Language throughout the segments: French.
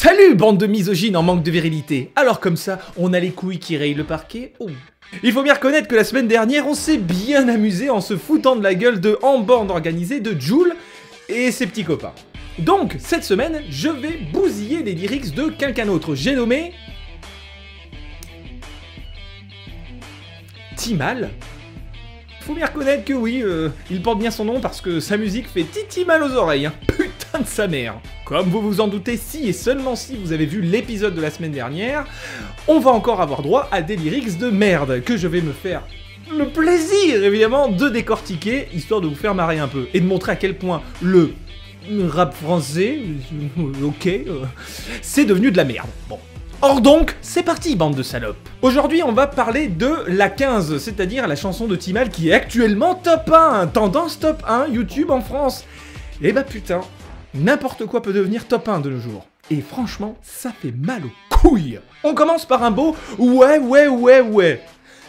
Salut bande de misogynes en manque de virilité. Alors comme ça, on a les couilles qui rayent le parquet. Oh. Il faut bien reconnaître que la semaine dernière, on s'est bien amusé en se foutant de la gueule de en bande organisée de Jul et ses petits copains. Donc, cette semaine, je vais bousiller les lyrics de quelqu'un d'autre. J'ai nommé... Timal. Faut bien reconnaître que oui, il porte bien son nom parce que sa musique fait titi mal aux oreilles, hein. Putain de sa mère. Comme vous vous en doutez, si et seulement si vous avez vu l'épisode de la semaine dernière, on va encore avoir droit à des lyrics de merde que je vais me faire le plaisir, évidemment, de décortiquer, histoire de vous faire marrer un peu, et de montrer à quel point le rap français, ok, c'est devenu de la merde. Bon. Or donc, c'est parti, bande de salopes. Aujourd'hui, on va parler de la 15, c'est-à-dire la chanson de Timal qui est actuellement top 1, tendance top 1 YouTube en France. Et bah putain, n'importe quoi peut devenir top 1 de nos jours. Et franchement, ça fait mal aux couilles. On commence par un beau ouais.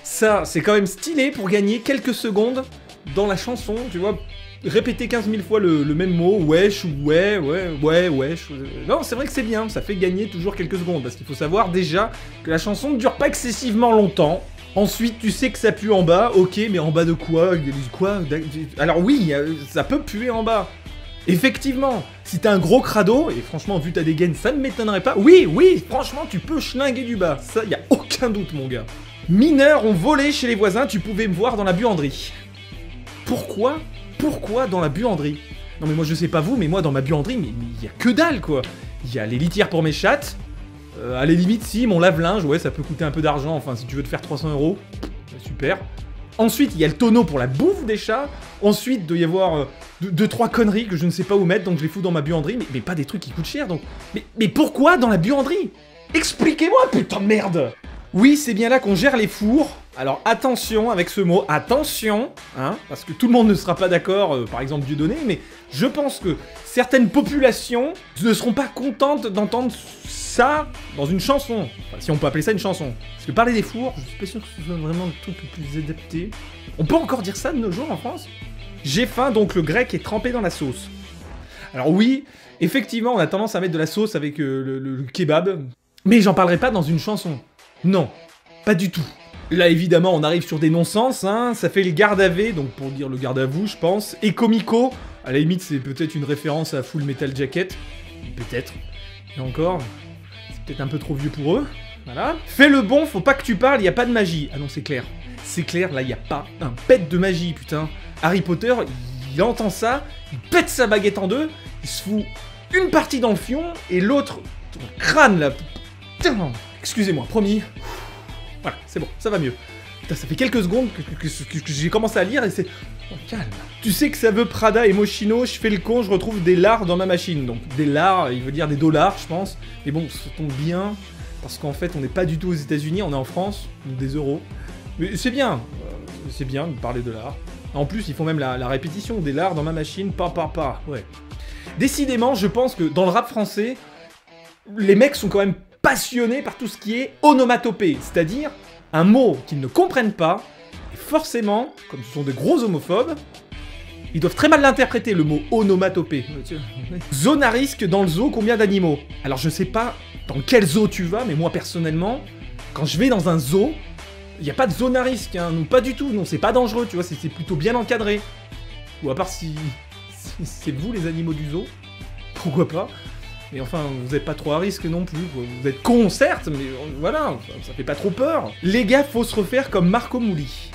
Ça, c'est quand même stylé pour gagner quelques secondes dans la chanson, tu vois. Répéter 15 000 fois le même mot, wesh, wesh. Non, c'est vrai que c'est bien, ça fait gagner toujours quelques secondes, parce qu'il faut savoir déjà que la chanson ne dure pas excessivement longtemps. Ensuite, tu sais que ça pue en bas, ok, mais en bas de quoi? Alors oui, ça peut puer en bas. Effectivement, si t'as un gros crado, et franchement, vu ta dégaine, ça ne m'étonnerait pas. Oui, franchement, tu peux schlinguer du bas, ça, y a aucun doute, mon gars. Mineurs ont volé chez les voisins, tu pouvais me voir dans la buanderie. Pourquoi dans la buanderie? Non mais moi je sais pas vous, mais moi dans ma buanderie, mais y a que dalle quoi. Il y a les litières pour mes chattes, à la limite si, mon lave-linge, ouais ça peut coûter un peu d'argent, enfin si tu veux te faire 300 €, super. Ensuite il y a le tonneau pour la bouffe des chats, ensuite il doit y avoir 2-3 conneries que je ne sais pas où mettre, donc je les fous dans ma buanderie, mais pas des trucs qui coûtent cher donc... Mais pourquoi dans la buanderie? Expliquez-moi putain de merde. Oui, c'est bien là qu'on gère les fours. Alors attention avec ce mot, attention, hein, parce que tout le monde ne sera pas d'accord, par exemple Dieudonné, mais je pense que certaines populations ne seront pas contentes d'entendre ça dans une chanson. Enfin, si on peut appeler ça une chanson. Parce que parler des fours, je suis pas sûr que ce soit vraiment le truc le plus adapté. On peut encore dire ça de nos jours en France? J'ai faim, donc le grec est trempé dans la sauce. Alors oui, effectivement, on a tendance à mettre de la sauce avec le kebab, mais j'en parlerai pas dans une chanson. Non, pas du tout. Là, évidemment, on arrive sur des non-sens, hein. Ça fait le garde à V, donc pour dire le garde à vous, je pense. Et comico, à la limite, c'est peut-être une référence à Full Metal Jacket. Peut-être. Et encore, c'est peut-être un peu trop vieux pour eux. Voilà. Fais le bon, faut pas que tu parles, y a pas de magie. Ah non, c'est clair. C'est clair, là, y a pas un pet de magie, putain. Harry Potter, il entend ça, il pète sa baguette en deux, il se fout une partie dans le fion, et l'autre, dans le crâne, là. Putain. Excusez-moi, promis. Voilà, c'est bon, ça va mieux. Putain, ça fait quelques secondes que j'ai commencé à lire et c'est... Oh, calme. Tu sais que ça veut Prada et Moschino, je fais le con, je retrouve des lars dans ma machine. Donc, des lars, il veut dire des dollars, je pense. Mais bon, ça tombe bien, parce qu'en fait, on n'est pas du tout aux États-Unis, on est en France, donc des euros. Mais c'est bien de parler de l'art. En plus, ils font même la répétition, des lars dans ma machine, pas, ouais. Décidément, je pense que dans le rap français, les mecs sont quand même passionnés par tout ce qui est onomatopée, c'est-à-dire un mot qu'ils ne comprennent pas, et forcément, comme ce sont des gros homophobes, ils doivent très mal l'interpréter, le mot onomatopée. Zone à risque dans le zoo, combien d'animaux? Alors je sais pas dans quel zoo tu vas, mais moi personnellement, quand je vais dans un zoo, il n'y a pas de zone à risque, hein, non, pas du tout, non, c'est pas dangereux, tu vois, c'est plutôt bien encadré. Ou à part si c'est vous les animaux du zoo, pourquoi pas? Mais enfin, vous n'êtes pas trop à risque non plus, quoi. Vous êtes cons certes, mais voilà, ça fait pas trop peur. Les gars, faut se refaire comme Marco Mouli.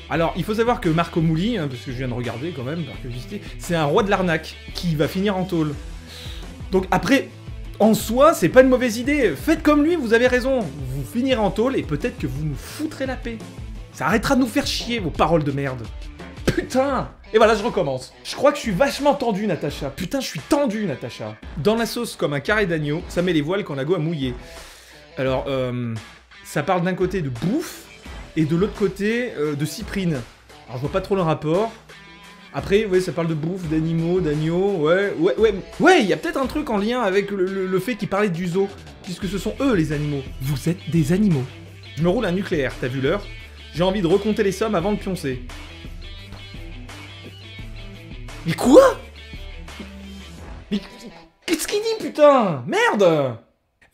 Alors, il faut savoir que Marco Mouli, hein, parce que je viens de regarder quand même, par curiosité, c'est un roi de l'arnaque, qui va finir en tôle. Donc après, en soi, c'est pas une mauvaise idée. Faites comme lui, vous avez raison. Vous finirez en tôle et peut-être que vous nous foutrez la paix. Ça arrêtera de nous faire chier, vos paroles de merde. Putain! Et voilà, je recommence. Je crois que je suis vachement tendu, Natacha. Putain, je suis tendu, Natacha. Dans la sauce comme un carré d'agneau, ça met les voiles quand la go a mouillé. Alors, ça parle d'un côté de bouffe, et de l'autre côté de cyprine. Alors, je vois pas trop le rapport. Après, ouais, ça parle de bouffe, d'animaux, d'agneaux, ouais, il y a peut-être un truc en lien avec le fait qu'il parlait du zoo, puisque ce sont eux, les animaux. Vous êtes des animaux. Je me roule un nucléaire, t'as vu l'heure? J'ai envie de recompter les sommes avant de pioncer. Mais quoi? Mais qu'est-ce qu'il dit, putain? Merde!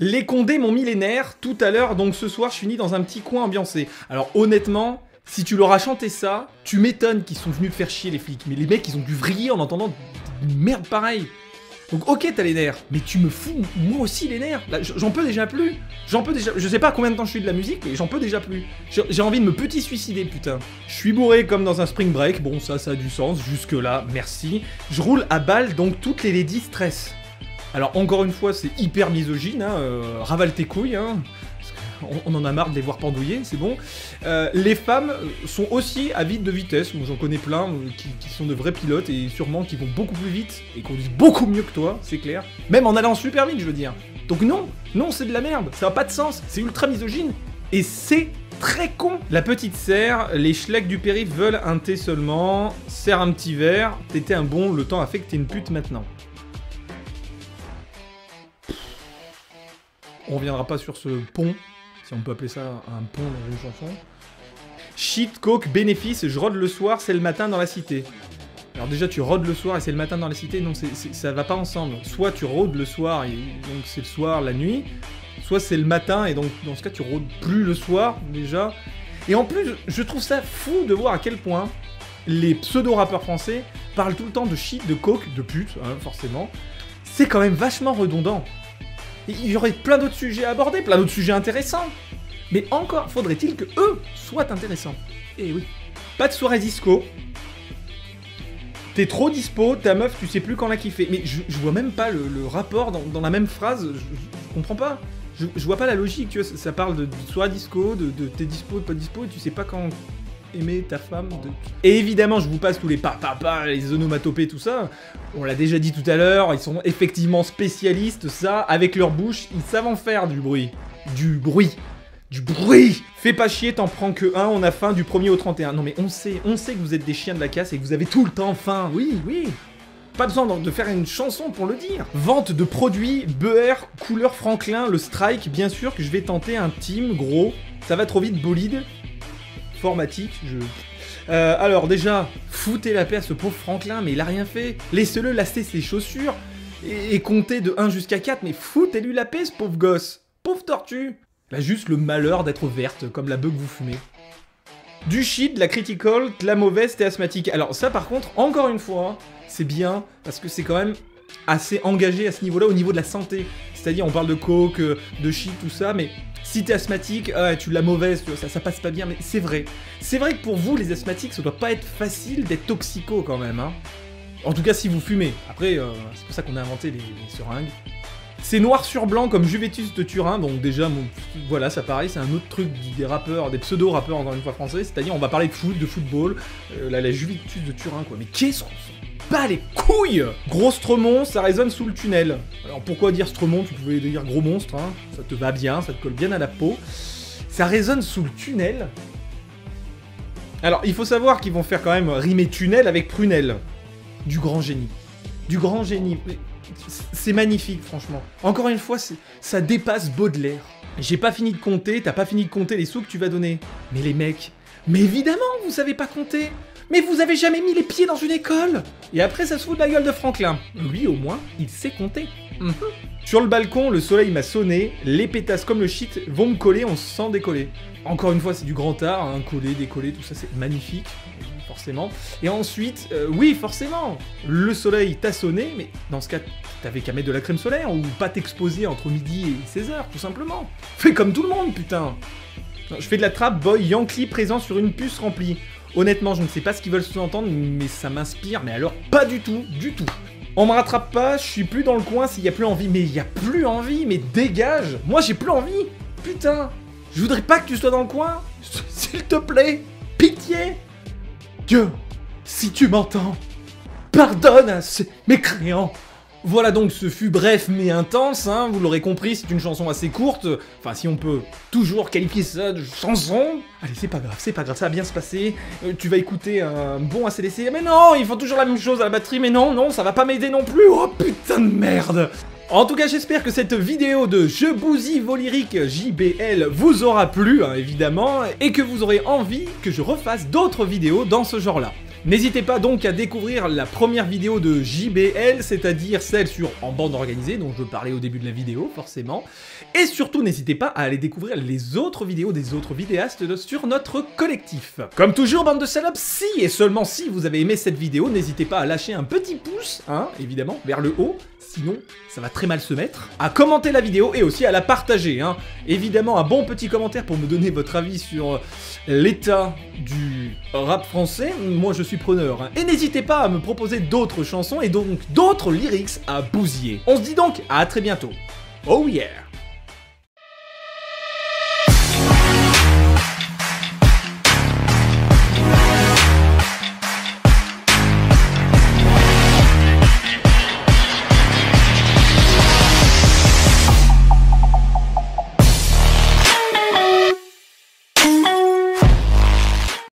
Les Condés m'ont mis les nerfs tout à l'heure, donc ce soir, je finis dans un petit coin ambiancé. Alors honnêtement, si tu leur as chanté ça, tu m'étonnes qu'ils sont venus te faire chier les flics. Mais les mecs, ils ont dû vriller en entendant une merde pareille. Donc ok, t'as les nerfs, mais tu me fous moi aussi les nerfs. Là, j'en peux déjà plus. J'en peux déjà. Je sais pas combien de temps je suis de la musique, mais j'en peux déjà plus. J'ai envie de me petit suicider, putain. Je suis bourré comme dans un spring break. Bon, ça a du sens. Jusque là, merci. Je roule à balle, donc toutes les ladies stressent. Alors encore une fois, c'est hyper misogyne. Hein, ravale tes couilles. Hein. On en a marre de les voir pendouiller, c'est bon. Les femmes sont aussi avides de vitesse. Moi, j'en connais plein qui sont de vrais pilotes et sûrement qui vont beaucoup plus vite et conduisent beaucoup mieux que toi, c'est clair. Même en allant super vite, je veux dire. Donc non, c'est de la merde. Ça n'a pas de sens. C'est ultra misogyne. Et c'est très con. La petite serre, les schlecks du périph' veulent un thé seulement. Serre un petit verre. T'étais un bon, le temps a fait que t'es une pute maintenant. On reviendra pas sur ce pont. Si on peut appeler ça un pont dans une chanson. Shit, coke, bénéfice, je rôde le soir, c'est le matin dans la cité. Alors déjà, tu rôdes le soir et c'est le matin dans la cité, non, ça va pas ensemble. Soit tu rôdes le soir et donc c'est le soir, la nuit, soit c'est le matin et donc dans ce cas, tu rôdes plus le soir, déjà. Et en plus, je trouve ça fou de voir à quel point les pseudo-rappeurs français parlent tout le temps de shit, de coke, de pute, hein, forcément. C'est quand même vachement redondant. Il y aurait plein d'autres sujets à aborder, plein d'autres sujets intéressants. Mais encore faudrait-il que eux soient intéressants. Eh oui. Pas de soirée disco. T'es trop dispo, ta meuf, tu sais plus quand la kiffer. Mais je vois même pas le rapport dans la même phrase. Je comprends pas. Je vois pas la logique, tu vois. Ça parle de soirée disco, de t'es dispo, pas dispo, et tu sais pas quand aimer ta femme. Et évidemment, je vous passe tous les les onomatopées, tout ça. On l'a déjà dit tout à l'heure, ils sont effectivement spécialistes, ça. Avec leur bouche, ils savent en faire du bruit. Du bruit. Fais pas chier, t'en prends que un, on a faim du 1er au 31. Non mais on sait que vous êtes des chiens de la casse et que vous avez tout le temps faim. Oui. Pas besoin de faire une chanson pour le dire. Vente de produits, beurre, couleur Franklin, le strike, bien sûr que je vais tenter un team, gros. Ça va trop vite, bolide. Formatique, alors déjà, foutez la paix à ce pauvre Franklin, mais il a rien fait. Laissez-le lacer ses chaussures et compter de 1 jusqu'à 4, mais foutez-lui la paix, ce pauvre gosse. Pauvre tortue. Elle a juste le malheur d'être verte, comme la beuh que vous fumez. Du shit, de la critical, de la mauvaise, t'es asthmatique. Alors ça par contre, encore une fois, c'est bien, parce que c'est quand même assez engagé à ce niveau-là, au niveau de la santé. C'est-à-dire, on parle de coke, de shit, tout ça, mais si t'es asthmatique, tu l'as mauvaise, tu vois, ça passe pas bien, mais c'est vrai. C'est vrai que pour vous, les asthmatiques, ça doit pas être facile d'être toxico quand même, hein. En tout cas, si vous fumez. Après, c'est pour ça qu'on a inventé les seringues. C'est noir sur blanc comme Juventus de Turin, donc déjà, voilà, ça pareil, c'est un autre truc des rappeurs, des pseudo-rappeurs encore une fois français, c'est-à-dire on va parler de foot, de football, la Juventus de Turin, quoi. Mais qu'est-ce qu'on s'en bat les couilles! Gros Stremont, ça résonne sous le tunnel. Alors pourquoi dire Stremont? Tu pouvais dire gros monstre, hein, ça te va bien, ça te colle bien à la peau. Ça résonne sous le tunnel. Alors, il faut savoir qu'ils vont faire quand même rimer tunnel avec prunelle. Du grand génie. Du grand génie. C'est magnifique, franchement. Encore une fois, ça dépasse Baudelaire. J'ai pas fini de compter, t'as pas fini de compter les sous que tu vas donner. Mais les mecs, mais évidemment, vous savez pas compter. Mais vous avez jamais mis les pieds dans une école. Et après, ça se fout de la gueule de Franklin. Lui, au moins, il sait compter. Sur le balcon, le soleil m'a sonné. Les pétasses comme le shit vont me coller, on se sent décoller. Encore une fois, c'est du grand art, hein, coller, décoller, tout ça, c'est magnifique. Forcément. Et ensuite, oui, forcément, le soleil t'a sonné, mais dans ce cas, t'avais qu'à mettre de la crème solaire ou pas t'exposer entre midi et 16h, tout simplement. Fais comme tout le monde, putain. Je fais de la trappe, boy, Yankee présent sur une puce remplie. Honnêtement, je ne sais pas ce qu'ils veulent sous-entendre, mais ça m'inspire, mais alors pas du tout, du tout. On me rattrape pas, je suis plus dans le coin s'il y a plus envie. Mais il y a plus envie, mais dégage. Moi, j'ai plus envie. Putain, je voudrais pas que tu sois dans le coin. S'il te plaît, pitié. Dieu, si tu m'entends, pardonne à ces mécréants. Voilà donc, ce fut bref mais intense, hein, vous l'aurez compris, c'est une chanson assez courte, enfin si on peut toujours qualifier ça de chanson. Allez, c'est pas grave, ça va bien se passer, tu vas écouter un bon ACDC, mais non, ils font toujours la même chose à la batterie, mais non, ça va pas m'aider non plus, oh putain de merde. En tout cas, j'espère que cette vidéo de Je bousille vos lyriques JBL vous aura plu, hein, évidemment, et que vous aurez envie que je refasse d'autres vidéos dans ce genre-là. N'hésitez pas donc à découvrir la première vidéo de JBL, c'est-à-dire celle sur En bande organisée, dont je parlais au début de la vidéo, forcément. Et surtout, n'hésitez pas à aller découvrir les autres vidéos des autres vidéastes sur notre collectif. Comme toujours, bande de salopes, si et seulement si vous avez aimé cette vidéo, n'hésitez pas à lâcher un petit pouce, hein, évidemment, vers le haut, sinon ça va très mal se mettre, à commenter la vidéo et aussi à la partager, hein. Évidemment, un bon petit commentaire pour me donner votre avis sur l'état du rap français, moi je suis preneur, hein. Et n'hésitez pas à me proposer d'autres chansons et donc d'autres lyrics à bousiller. On se dit donc à très bientôt. Oh yeah!